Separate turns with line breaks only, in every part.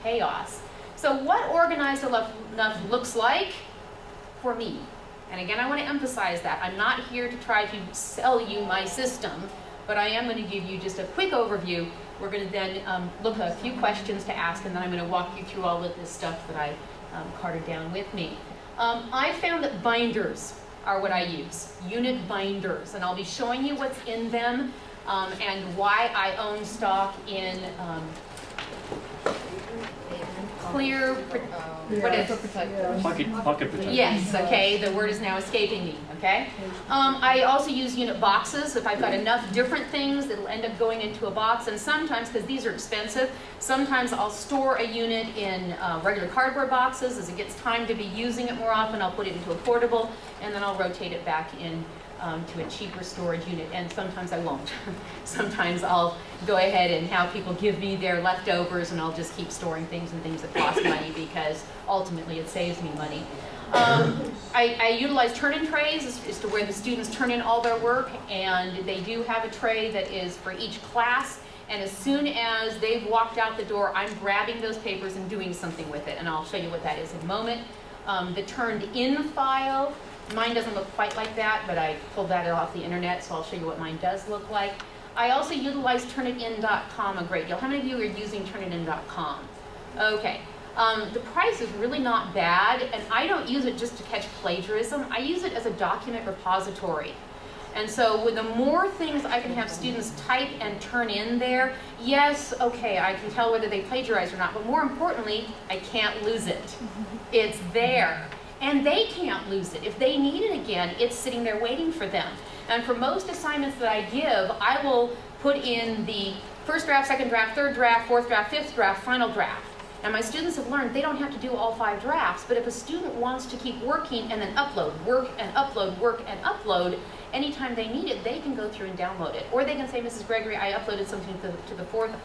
chaos. So what organized enough looks like for me? And again, I want to emphasize that I'm not here to try to sell you my system, but I am going to give you just a quick overview. We're going to then look at a few questions to ask, and then I'm going to walk you through all of this stuff that I carted down with me. I found that binders are what I use, unit binders, and I'll be showing you what's in them and why I own stock in clear, what is it?
Pocket protector.
Yes, okay, the word is now escaping me, okay? I also use unit boxes if I've got enough different things that'll end up going into a box, and sometimes, because these are expensive, sometimes I'll store a unit in regular cardboard boxes. As it gets time to be using it more often, I'll put it into a portable, and then I'll rotate it back in to a cheaper storage unit, and sometimes I won't. Sometimes I'll go ahead and have people give me their leftovers, and I'll just keep storing things and things that cost money, because ultimately it saves me money. I utilize turn-in trays as to where the students turn in all their work, and they do have a tray that is for each class, and as soon as they've walked out the door, I'm grabbing those papers and doing something with it, and I'll show you what that is in a moment. The turned-in file, mine doesn't look quite like that, but I pulled that off the internet, so I'll show you what mine does look like. I also utilize turnitin.com a great deal. How many of you are using turnitin.com? Okay. The price is really not bad, and I don't use it just to catch plagiarism. I use it as a document repository. And so with the more things I can have students type and turn in there, yes, okay, I can tell whether they plagiarized or not, but more importantly, I can't lose it. It's there. And they can't lose it. If they need it again, it's sitting there waiting for them. And for most assignments that I give, I will put in the first draft, second draft, third draft, fourth draft, fifth draft, final draft. And my students have learned they don't have to do all 5 drafts, but if a student wants to keep working and then upload, work and upload, work and upload, anytime they need it, they can go through and download it. Or they can say, Mrs. Gregory, I uploaded something to the 4th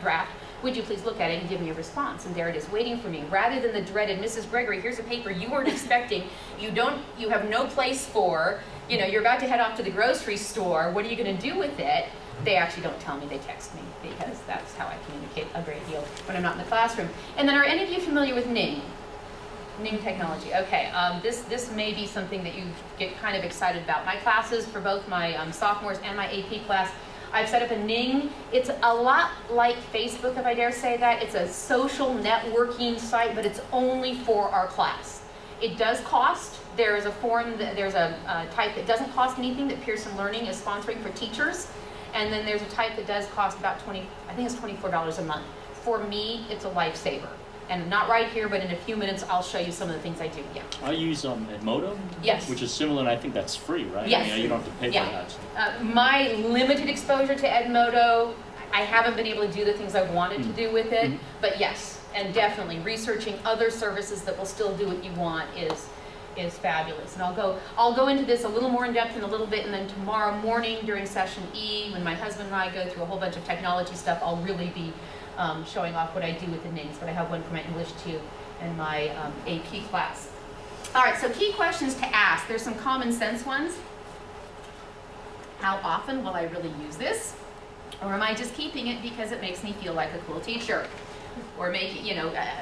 draft. Would you please look at it and give me a response? And there it is waiting for me. Rather than the dreaded, Mrs. Gregory, here's a paper you weren't expecting, you have no place for, you're about to head off to the grocery store, what are you going to do with it? They actually don't tell me, they text me, because that's how I communicate a great deal when I'm not in the classroom. And then are any of you familiar with Ning? Ning technology. Okay, this may be something that you get kind of excited about. My classes, for both my sophomores and my AP class, I've set up a Ning. It's a lot like Facebook, if I dare say that. It's a social networking site, but it's only for our class. It does cost. There's a form, there's a type that doesn't cost anything that Pearson Learning is sponsoring for teachers. And then there's a type that does cost about I think it's $24 a month. For me, it's a lifesaver. And not right here, but in a few minutes, I'll show you some of the things I do. Yeah.
I use Edmodo,
yes,
which is similar, and I think that's free, right?
Yes.
I mean, you don't have to pay for that.
My limited exposure to Edmodo, I haven't been able to do the things I wanted to do with it, but yes, and definitely researching other services that will still do what you want is fabulous. And I'll go into this a little more in depth in a little bit, and then tomorrow morning during session E, when my husband and I go through a whole bunch of technology stuff, I'll really be showing off what I do with the Nings, but I have one for my English too and my AP class. All right, so key questions to ask. There's some common sense ones. How often will I really use this? Or am I just keeping it because it makes me feel like a cool teacher? Or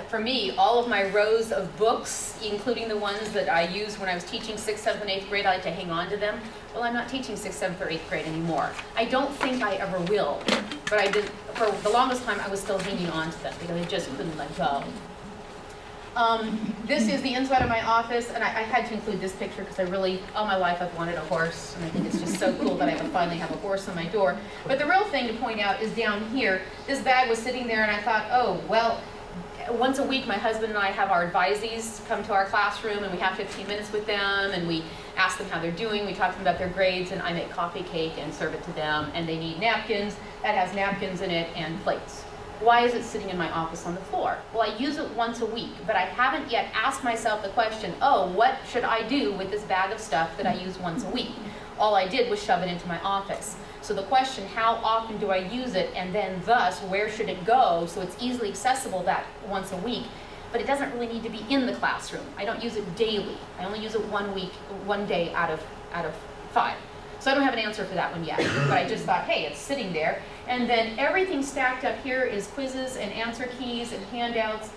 for me, all of my rows of books, including the ones that I used when I was teaching 6th, 7th, and 8th grade, I like to hang on to them. Well, I'm not teaching 6th, 7th, or 8th grade anymore. I don't think I ever will. But I did, for the longest time, I was still hanging on to them because I just couldn't let go. This is the inside of my office, and I had to include this picture because all my life I've wanted a horse, and I think it's just so cool that I would finally have a horse on my door. But the real thing to point out is down here. This bag was sitting there, and I thought, oh, well, once a week my husband and I have our advisees come to our classroom, and we have 15 minutes with them, and we ask them how they're doing, we talk to them about their grades, and I make coffee cake and serve it to them, and they need napkins. That has napkins in it and plates. Why is it sitting in my office on the floor? Well, I use it once a week, but I haven't yet asked myself the question, oh, what should I do with this bag of stuff that I use once a week? All I did was shove it into my office. So the question, how often do I use it, and then thus, where should it go so it's easily accessible that once a week? But it doesn't really need to be in the classroom. I don't use it daily. I only use it one day out of 5. So I don't have an answer for that one yet, but I just thought, hey, it's sitting there. And then everything stacked up here is quizzes and answer keys and handouts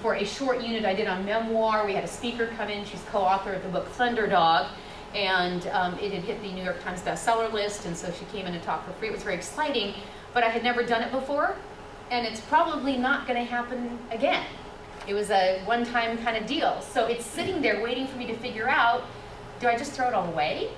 for a short unit I did on memoir. We had a speaker come in. She's co-author of the book Thunderdog. And it had hit the New York Times bestseller list, and so she came in and talked for free. It was very exciting, but I had never done it before, and it's probably not going to happen again. It was a one-time kind of deal. So it's sitting there waiting for me to figure out, do I just throw it all away?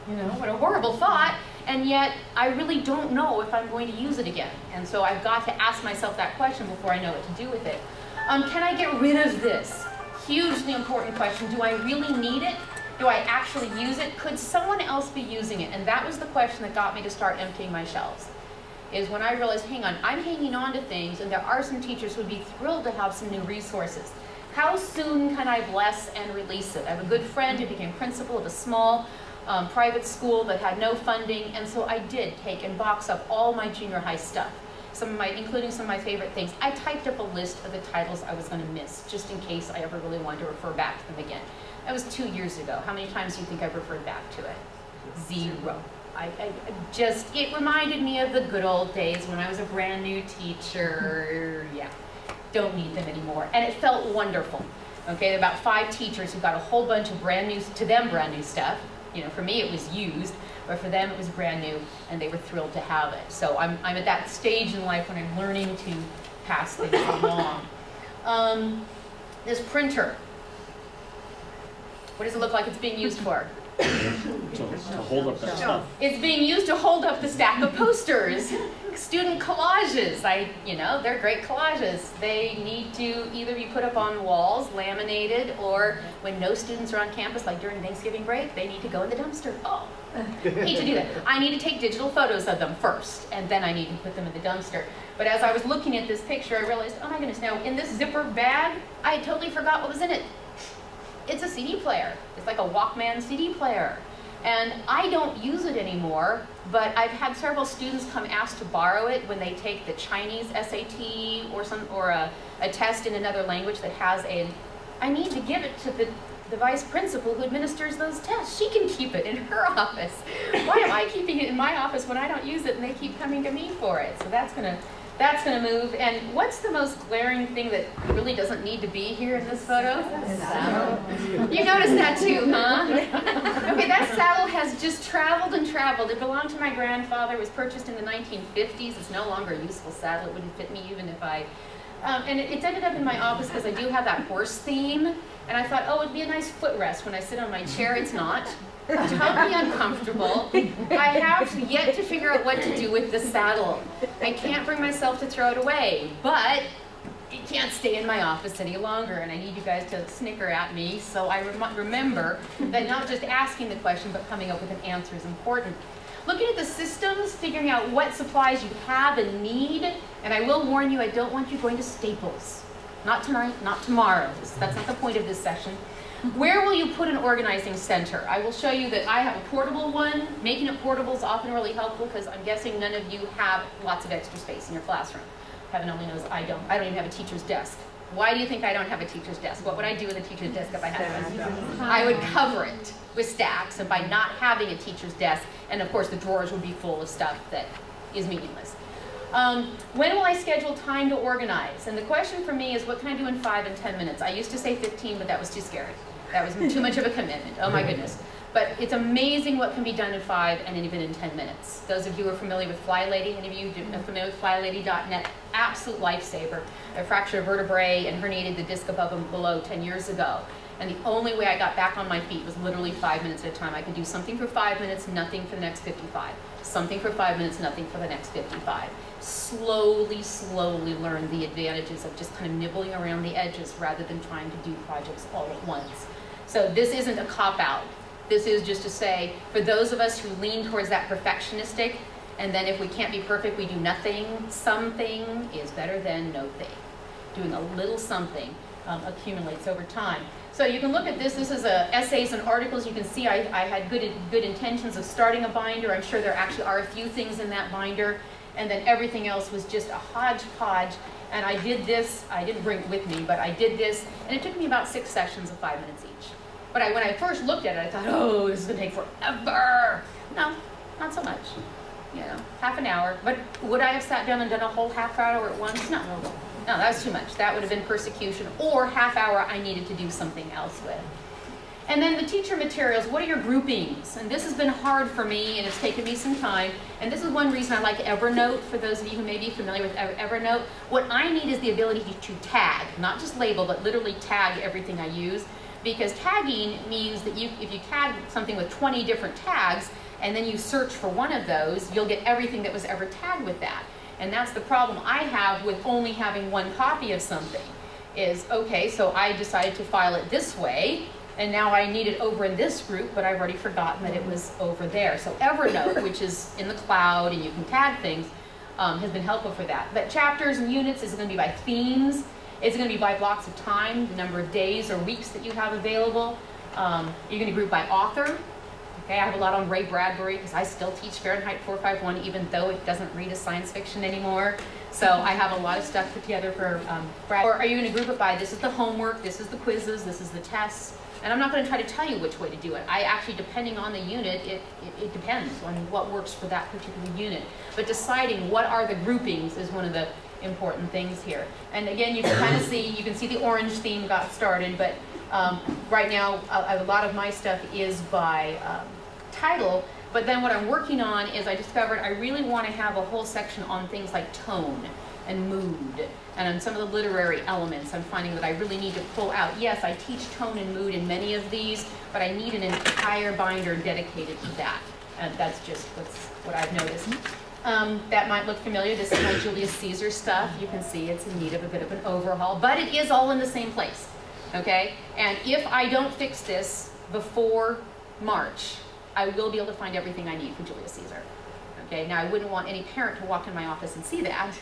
You know, what a horrible thought. And yet, I really don't know if I'm going to use it again. And so I've got to ask myself that question before I know what to do with it. Can I get rid of this? Hugely important question. Do I really need it? Do I actually use it? Could someone else be using it? And that was the question that got me to start emptying my shelves. Is when I realized, hang on, I'm hanging on to things, and there are some teachers who would be thrilled to have some new resources. How soon can I bless and release it? I have a good friend who became principal of a small private school that had no funding, and so I did take and box up all my junior high stuff, including some of my favorite things. I typed up a list of the titles I was going to miss, just in case I ever really wanted to refer back to them again. That was 2 years ago. How many times do you think I've referred back to it? 0. It reminded me of the good old days when I was a brand new teacher. Yeah, don't need them anymore. And it felt wonderful. Okay, there were about 5 teachers who got a whole bunch of brand new stuff. You know, for me it was used, but for them it was brand new, and they were thrilled to have it. So I'm at that stage in life when I'm learning to pass things along. This printer. What does it look like it's being used for?
To hold up that stuff.
It's being used to hold up the stack of posters. Student collages, they're great collages. They need to either be put up on walls, laminated, or when no students are on campus, like during Thanksgiving break, they need to go in the dumpster. Oh, hate to do that. I need to take digital photos of them first, and then I need to put them in the dumpster. But as I was looking at this picture, I realized, oh my goodness, now in this zipper bag, I totally forgot what was in it. It's a CD player. It's like a Walkman CD player. And I don't use it anymore, but I've had several students come ask to borrow it when they take the Chinese SAT or a test in another language that has I need to give it to the vice principal who administers those tests. She can keep it in her office. Why am I keeping it in my office when I don't use it and they keep coming to me for it? So that's gonna move. And what's the most glaring thing that really doesn't need to be here in this photo? Saddle. You noticed that too, huh? Okay, that saddle has just traveled and traveled. It belonged to my grandfather. It was purchased in the 1950s. It's no longer a useful saddle. It wouldn't fit me even if I... and it's ended up in my office because I do have that horse theme. And I thought, oh, it'd be a nice footrest when I sit on my chair. It's not. Totally uncomfortable. I have yet to figure out what to do with the saddle. I can't bring myself to throw it away, but it can't stay in my office any longer, and I need you guys to snicker at me so I remember that not just asking the question, but coming up with an answer is important. Looking at the systems, figuring out what supplies you have and need, and I will warn you, I don't want you going to Staples. Not tonight, not tomorrow. That's not the point of this session. Where will you put an organizing center? I will show you that I have a portable one. Making it portable is often really helpful because I'm guessing none of you have lots of extra space in your classroom. Heaven only knows I don't. I don't even have a teacher's desk. Why do you think I don't have a teacher's desk? What would I do with a teacher's desk if I had one? I would cover it with stacks, and by not having a teacher's desk, and of course the drawers would be full of stuff that is meaningless. When will I schedule time to organize? And the question for me is, what can I do in 5 and 10 minutes? I used to say 15, but that was too scary. That was too much of a commitment. Oh my goodness. But it's amazing what can be done in 5 and even in 10 minutes. Those of you who are familiar with FlyLady, any of you are familiar with FlyLady.net, absolute lifesaver. I fractured a vertebrae and herniated the disc above and below 10 years ago. And the only way I got back on my feet was literally 5 minutes at a time. I could do something for 5 minutes, nothing for the next 55. Something for 5 minutes, nothing for the next 55. Slowly, slowly learn the advantages of just kind of nibbling around the edges rather than trying to do projects all at once. So this isn't a cop-out. This is just to say, for those of us who lean towards that perfectionistic, and then if we can't be perfect, we do nothing, something is better than no thing. Doing a little something accumulates over time. So you can look at this. This is essays and articles. You can see I had good intentions of starting a binder. I'm sure there actually are a few things in that binder. And then everything else was just a hodgepodge. And I did this. I didn't bring it with me, but I did this. And it took me about 6 sessions of 5 minutes each. But when I first looked at it, I thought, oh, this is going to take forever. No, not so much. you know, half an hour. But would I have sat down and done a whole half hour at once? No. No, that was too much. That would have been persecution, or half hour I needed to do something else with. And then the teacher materials, what are your groupings? And this has been hard for me, and it's taken me some time. And this is one reason I like Evernote, for those of you who may be familiar with Evernote. What I need is the ability to tag, not just label, but literally tag everything I use. Because tagging means that if you tag something with 20 different tags, and then you search for one of those, you'll get everything that was ever tagged with that. And that's the problem I have with only having one copy of something. Is, okay, so I decided to file it this way, and now I need it over in this group, but I've already forgotten that it was over there. So Evernote, which is in the cloud and you can tag things, has been helpful for that. But chapters and units is going to be by themes. It's going to be by blocks of time, the number of days or weeks that you have available. You're going to group by author. Okay, I have a lot on Ray Bradbury because I still teach Fahrenheit 451, even though it doesn't read as science fiction anymore. So I have a lot of stuff put together for Brad. Or are you going to group it by, this is the homework, this is the quizzes, this is the tests. And I'm not going to try to tell you which way to do it. I actually, depending on the unit, it depends on what works for that particular unit. But deciding what are the groupings is one of the important things here. And again, you can kind of see, you can see the orange theme got started, but right now, a lot of my stuff is by title. But then what I'm working on is I discovered I really want to have a whole section on things like tone and mood, and on some of the literary elements. I'm finding that I really need to pull out. Yes, I teach tone and mood in many of these, but I need an entire binder dedicated to that. And that's just what I've noticed. That might look familiar. This is my Julius Caesar stuff. You can see it's in need of a bit of an overhaul, but it is all in the same place, okay? And if I don't fix this before March, I will be able to find everything I need for Julius Caesar, okay? Now, I wouldn't want any parent to walk in my office and see that,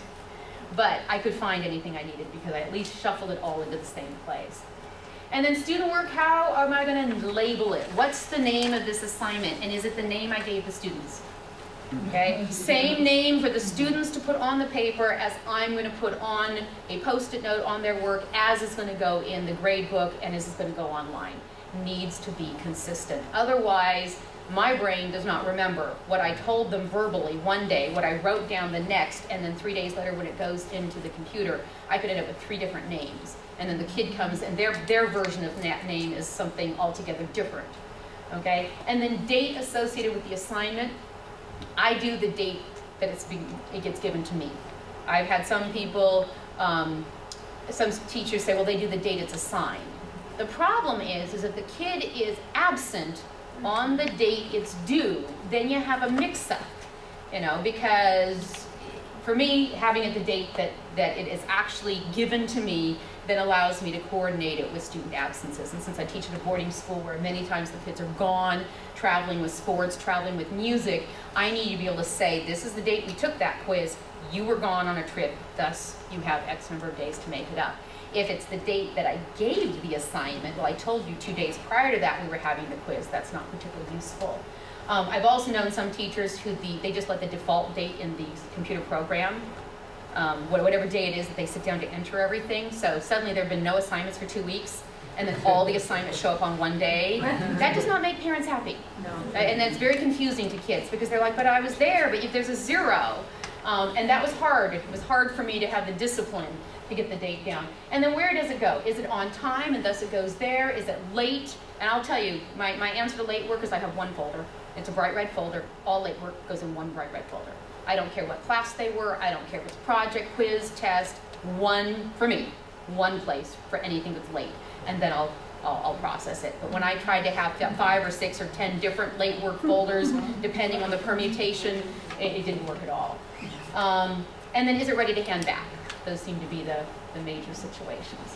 but I could find anything I needed because I at least shuffled it all into the same place. And then student work, how am I going to label it? What's the name of this assignment, and is it the name I gave the students? Okay, same name for the students to put on the paper as I'm going to put on a post-it note on their work, as is going to go in the grade book, and as is going to go online. Needs to be consistent. Otherwise, my brain does not remember what I told them verbally one day, what I wrote down the next, and then 3 days later when it goes into the computer, I could end up with 3 different names. And then the kid comes and their version of that name is something altogether different. Okay? And then date associated with the assignment. I do the date that it gets given to me. I've had some people, some teachers say, well, they do the date it's assigned. The problem is if the kid is absent on the date it's due, then you have a mix-up, you know, because for me, having it the date that it is actually given to me then allows me to coordinate it with student absences. And since I teach at a boarding school where many times the kids are gone, traveling with sports, traveling with music, I need to be able to say, this is the date we took that quiz, you were gone on a trip, thus you have X number of days to make it up. If it's the date that I gave the assignment, well, I told you 2 days prior to that we were having the quiz, that's not particularly useful. I've also known some teachers who they just let the default date in the computer program, whatever day it is that they sit down to enter everything. So suddenly there have been no assignments for 2 weeks, and then all the assignments show up on one day. That does not make parents happy. No. And that's very confusing to kids because they're like, but I was there, but if there's a 0. And that was hard. It was hard for me to have the discipline to get the date down. And then where does it go? Is it on time and thus it goes there? Is it late? And I'll tell you, my answer to late work is I have one folder. It's a bright red folder. All late work goes in one bright red folder. I don't care what class they were. I don't care if it's project, quiz, test. One, for me, one place for anything that's late. And then I'll process it. But when I tried to have 5 or 6 or 10 different late work folders, depending on the permutation, it didn't work at all. And then is it ready to hand back? Those seem to be the major situations.